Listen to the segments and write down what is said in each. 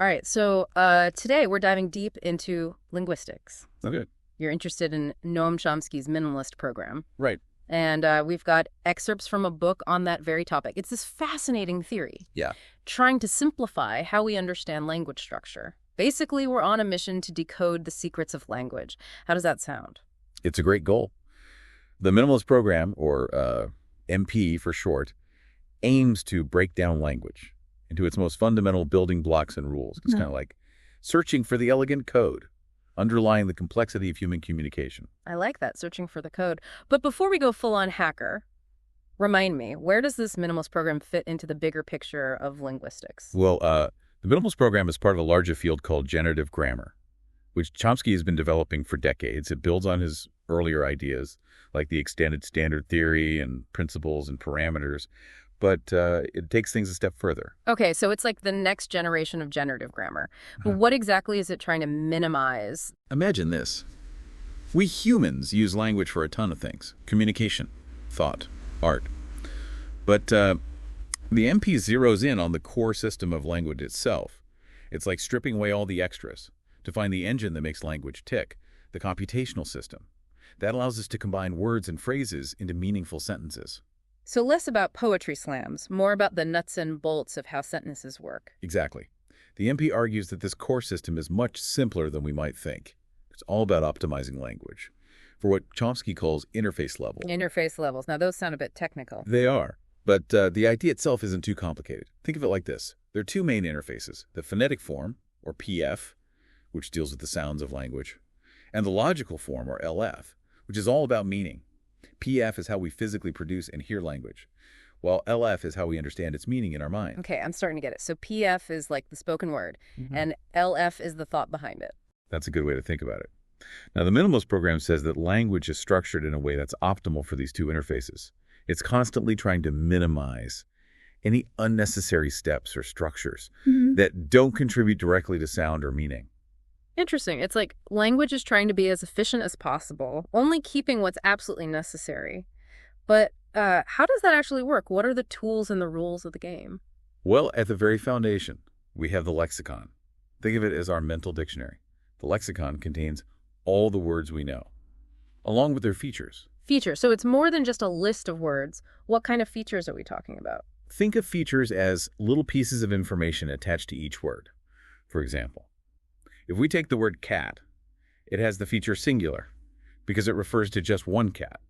All right, so today we're diving deep into linguistics. Okay. You're interested in Noam Chomsky's Minimalist Program. Right. And we've got excerpts from a book on that very topic. It's this fascinating theory, Yeah. trying to simplify how we understand language structure. Basically, we're on a mission to decode the secrets of language. How does that sound? It's a great goal. The Minimalist Program, or MP for short, aims to break down language into its most fundamental building blocks and rules. It's kind of like searching for the elegant code, underlying the complexity of human communication. I like that, searching for the code. But before we go full-on hacker, remind me, where does this Minimalist Program fit into the bigger picture of linguistics? Well, the Minimalist Program is part of a larger field called generative grammar, which Chomsky has been developing for decades. It builds on his earlier ideas, like the extended standard theory and principles and parameters, but it takes things a step further. Okay, so it's like the next generation of generative grammar. But what exactly is it trying to minimize? Imagine this. We humans use language for a ton of things: communication, thought, art. But the MP zeroes in on the core system of language itself. It's like stripping away all the extras to find the engine that makes language tick, the computational system. That allows us to combine words and phrases into meaningful sentences. So less about poetry slams, more about the nuts and bolts of how sentences work. Exactly. The MP argues that this core system is much simpler than we might think. It's all about optimizing language for what Chomsky calls interface level. Interface levels. Now, those sound a bit technical. They are, but the idea itself isn't too complicated. Think of it like this. There are two main interfaces: the phonetic form, or PF, which deals with the sounds of language, and the logical form, or LF, which is all about meaning. PF is how we physically produce and hear language, while LF is how we understand its meaning in our mind. Okay, I'm starting to get it. So PF is like the spoken word, and LF is the thought behind it. That's a good way to think about it. Now, the Minimalist Program says that language is structured in a way that's optimal for these two interfaces. It's constantly trying to minimize any unnecessary steps or structures that don't contribute directly to sound or meaning. Interesting. It's like language is trying to be as efficient as possible, only keeping what's absolutely necessary. But how does that actually work? What are the tools and the rules of the game? Well, at the very foundation, we have the lexicon. Think of it as our mental dictionary. The lexicon contains all the words we know, along with their features. Features. So it's more than just a list of words. What kind of features are we talking about? Think of features as little pieces of information attached to each word. For example, if we take the word cat, it has the feature singular because it refers to just one cat.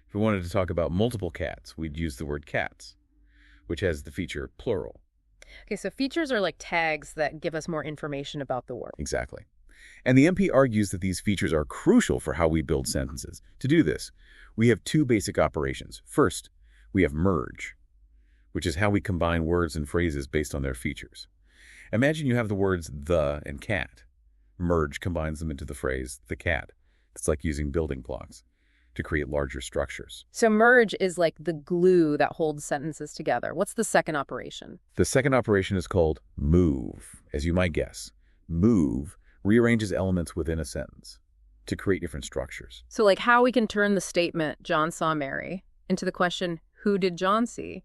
If we wanted to talk about multiple cats, we'd use the word cats, which has the feature plural. Okay, so features are like tags that give us more information about the word. Exactly. And the MP argues that these features are crucial for how we build sentences. To do this, we have two basic operations. First, we have merge, which is how we combine words and phrases based on their features. Imagine you have the words the and cat. Merge combines them into the phrase the cat. It's like using building blocks to create larger structures. So merge is like the glue that holds sentences together. What's the second operation? The second operation is called move. As you might guess, move rearranges elements within a sentence to create different structures. So like how we can turn the statement, John saw Mary, into the question, who did John see?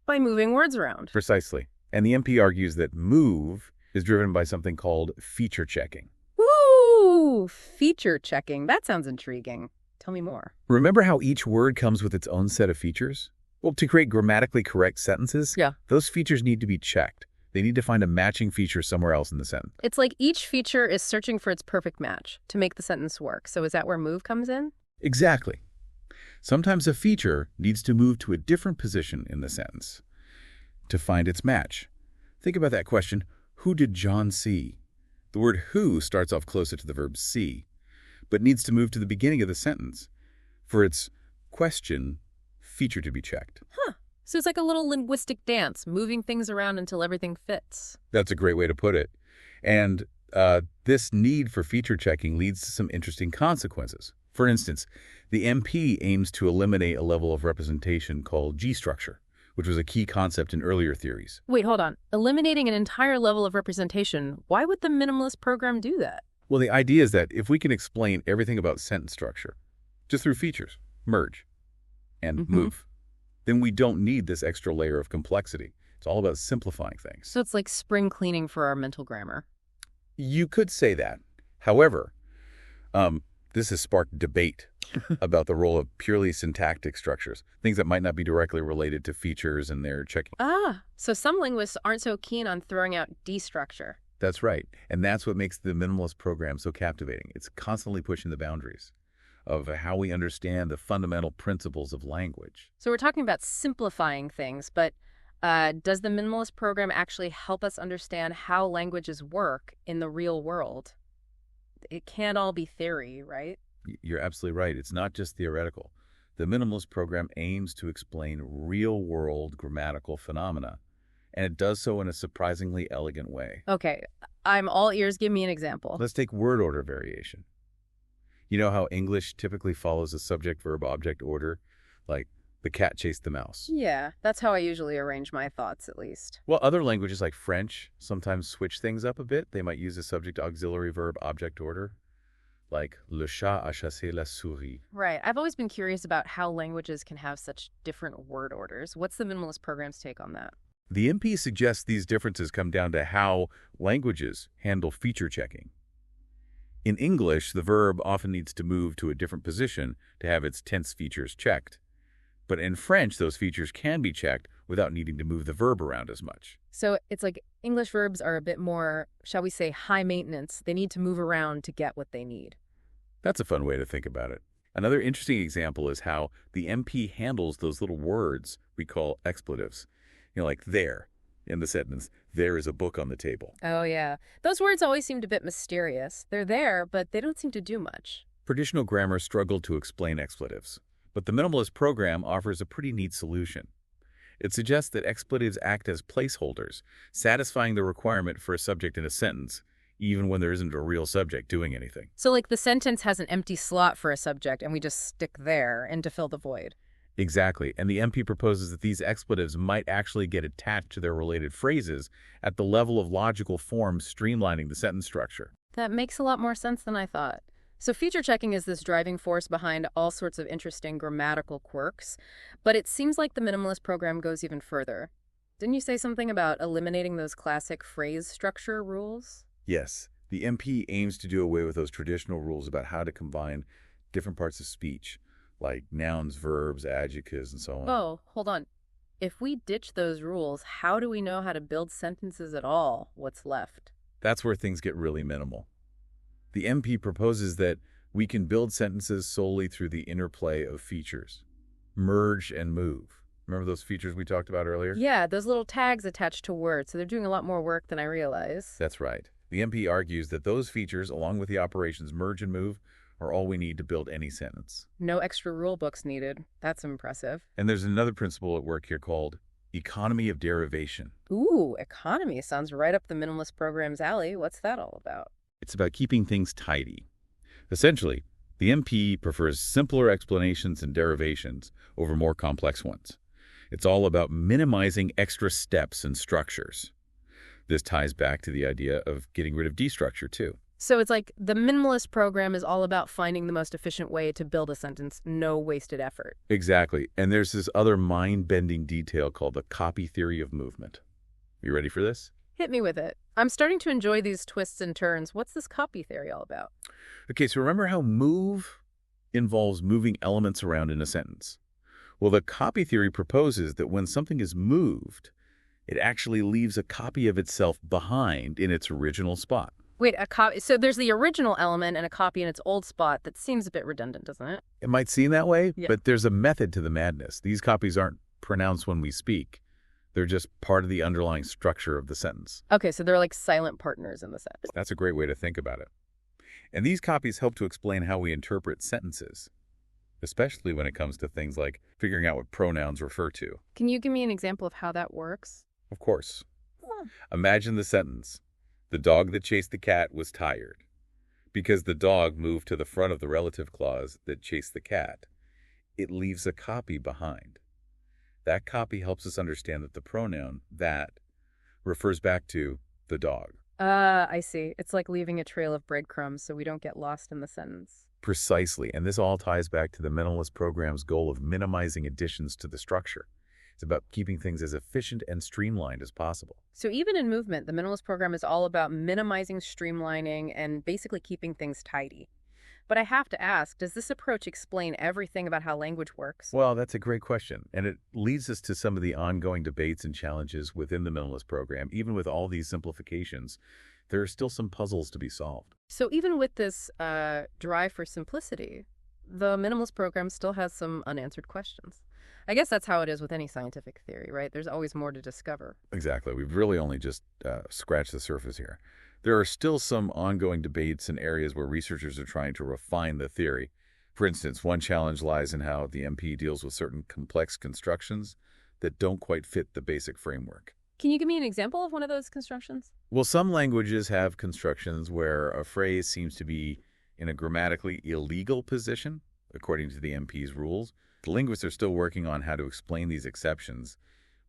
By moving words around. Precisely. And the MP argues that move is driven by something called feature checking. Ooh, feature checking. That sounds intriguing. Tell me more. Remember how each word comes with its own set of features? Well, to create grammatically correct sentences, those features need to be checked. They need to find a matching feature somewhere else in the sentence. It's like each feature is searching for its perfect match to make the sentence work. So is that where move comes in? Exactly. Sometimes a feature needs to move to a different position in the sentence to find its match. Think about that question, who did John see? The word who starts off closer to the verb see, but needs to move to the beginning of the sentence for its question feature to be checked. Huh. So it's like a little linguistic dance, moving things around until everything fits. That's a great way to put it. And this need for feature checking leads to some interesting consequences. For instance, the MP aims to eliminate a level of representation called G-structure, which was a key concept in earlier theories. Wait, hold on. Eliminating an entire level of representation, why would the Minimalist Program do that? Well, the idea is that if we can explain everything about sentence structure just through features, merge, and move, then we don't need this extra layer of complexity. It's all about simplifying things. So it's like spring cleaning for our mental grammar. You could say that. However, this has sparked debate about the role of purely syntactic structures, things that might not be directly related to features and their checking. Ah, so some linguists aren't so keen on throwing out destructure. That's right. And that's what makes the minimalist program so captivating. It's constantly pushing the boundaries of how we understand the fundamental principles of language. So we're talking about simplifying things, but does the minimalist program actually help us understand how languages work in the real world? It can't all be theory, right? You're absolutely right. It's not just theoretical. The minimalist program aims to explain real-world grammatical phenomena, and it does so in a surprisingly elegant way. Okay, I'm all ears. Give me an example. Let's take word order variation. You know how English typically follows a subject-verb-object order? Like, the cat chased the mouse. Yeah, that's how I usually arrange my thoughts, at least. Well, other languages like French sometimes switch things up a bit. They might use a subject-auxiliary-verb-object order, like le chat a chassé la souris. Right. I've always been curious about how languages can have such different word orders. What's the minimalist program's take on that? The MP suggests these differences come down to how languages handle feature checking. In English, the verb often needs to move to a different position to have its tense features checked. But in French, those features can be checked without needing to move the verb around as much. So it's like English verbs are a bit more, shall we say, high maintenance. They need to move around to get what they need. That's a fun way to think about it. Another interesting example is how the MP handles those little words we call expletives. You know, like there, in the sentence, there is a book on the table. Oh, yeah. Those words always seemed a bit mysterious. They're there, but they don't seem to do much. Traditional grammar struggled to explain expletives, but the minimalist program offers a pretty neat solution. It suggests that expletives act as placeholders, satisfying the requirement for a subject in a sentence, even when there isn't a real subject doing anything. So like the sentence has an empty slot for a subject and we just stick there and to fill the void. Exactly, and the MP proposes that these expletives might actually get attached to their related phrases at the level of logical form, streamlining the sentence structure. That makes a lot more sense than I thought. So feature checking is this driving force behind all sorts of interesting grammatical quirks, but it seems like the minimalist program goes even further. Didn't you say something about eliminating those classic phrase structure rules? Yes, the MP aims to do away with those traditional rules about how to combine different parts of speech, like nouns, verbs, adjectives, and so on. Oh, hold on. If we ditch those rules, how do we know how to build sentences at all? What's left? That's where things get really minimal. The MP proposes that we can build sentences solely through the interplay of features. Merge and move. Remember those features we talked about earlier? Yeah, those little tags attached to words, so they're doing a lot more work than I realize. That's right. The MP argues that those features, along with the operations merge and move, are all we need to build any sentence. No extra rule books needed. That's impressive. And there's another principle at work here called economy of derivation. Ooh, economy sounds right up the minimalist program's alley. What's that all about? It's about keeping things tidy. Essentially, the MP prefers simpler explanations and derivations over more complex ones. It's all about minimizing extra steps and structures. This ties back to the idea of getting rid of destructure, too. So it's like the minimalist program is all about finding the most efficient way to build a sentence, no wasted effort. Exactly. And there's this other mind-bending detail called the copy theory of movement. You ready for this? Hit me with it. I'm starting to enjoy these twists and turns. What's this copy theory all about? Okay, so remember how move involves moving elements around in a sentence? Well, the copy theory proposes that when something is moved, it actually leaves a copy of itself behind in its original spot. Wait, a copy. So there's the original element and a copy in its old spot. That seems a bit redundant, doesn't it? It might seem that way, Yeah. but there's a method to the madness. These copies aren't pronounced when we speak. They're just part of the underlying structure of the sentence. Okay, so they're like silent partners in the sentence. That's a great way to think about it. And these copies help to explain how we interpret sentences, especially when it comes to things like figuring out what pronouns refer to. Can you give me an example of how that works? Of course. Imagine the sentence. The dog that chased the cat was tired. Because the dog moved to the front of the relative clause that chased the cat, it leaves a copy behind. That copy helps us understand that the pronoun that refers back to the dog. I see. It's like leaving a trail of breadcrumbs so we don't get lost in the sentence. Precisely, and this all ties back to the minimalist program's goal of minimizing additions to the structure. It's about keeping things as efficient and streamlined as possible. So even in movement, the Minimalist program is all about minimizing, streamlining, and basically keeping things tidy. But I have to ask, does this approach explain everything about how language works? Well, that's a great question, and it leads us to some of the ongoing debates and challenges within the Minimalist program. Even with all these simplifications, there are still some puzzles to be solved. So even with this drive for simplicity, the Minimalist program still has some unanswered questions. I guess that's how it is with any scientific theory, right? There's always more to discover. Exactly. We've really only just scratched the surface here. There are still some ongoing debates in areas where researchers are trying to refine the theory. For instance, one challenge lies in how the MP deals with certain complex constructions that don't quite fit the basic framework. Can you give me an example of one of those constructions? Well, some languages have constructions where a phrase seems to be in a grammatically illegal position, according to the MP's rules. The linguists are still working on how to explain these exceptions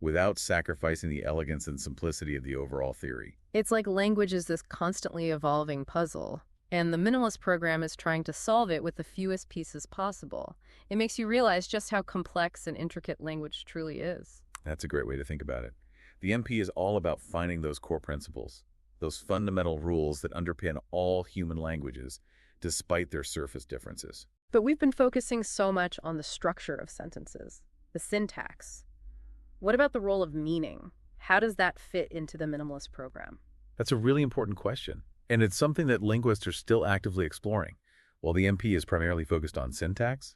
without sacrificing the elegance and simplicity of the overall theory. It's like language is this constantly evolving puzzle, and the Minimalist program is trying to solve it with the fewest pieces possible. It makes you realize just how complex and intricate language truly is. That's a great way to think about it. The MP is all about finding those core principles, those fundamental rules that underpin all human languages, despite their surface differences. But we've been focusing so much on the structure of sentences, the syntax. What about the role of meaning? How does that fit into the Minimalist program? That's a really important question, and it's something that linguists are still actively exploring. While the MP is primarily focused on syntax,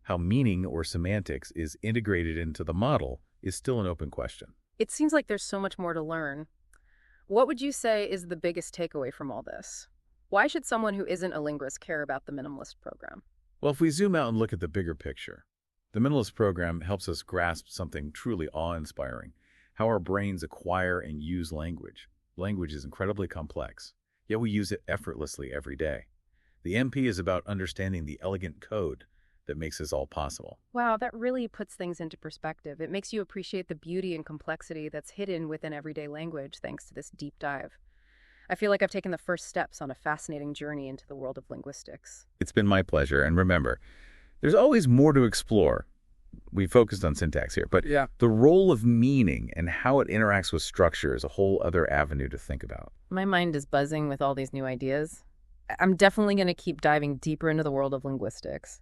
how meaning or semantics is integrated into the model is still an open question. It seems like there's so much more to learn. What would you say is the biggest takeaway from all this? Why should someone who isn't a linguist care about the Minimalist program? Well, if we zoom out and look at the bigger picture, the Minimalist program helps us grasp something truly awe-inspiring, how our brains acquire and use language. Language is incredibly complex, yet we use it effortlessly every day. The MP is about understanding the elegant code that makes this all possible. Wow, that really puts things into perspective. It makes you appreciate the beauty and complexity that's hidden within everyday language thanks to this deep dive. I feel like I've taken the first steps on a fascinating journey into the world of linguistics. It's been my pleasure, and remember, there's always more to explore. We focused on syntax here, but the role of meaning and how it interacts with structure is a whole other avenue to think about. My mind is buzzing with all these new ideas. I'm definitely going to keep diving deeper into the world of linguistics.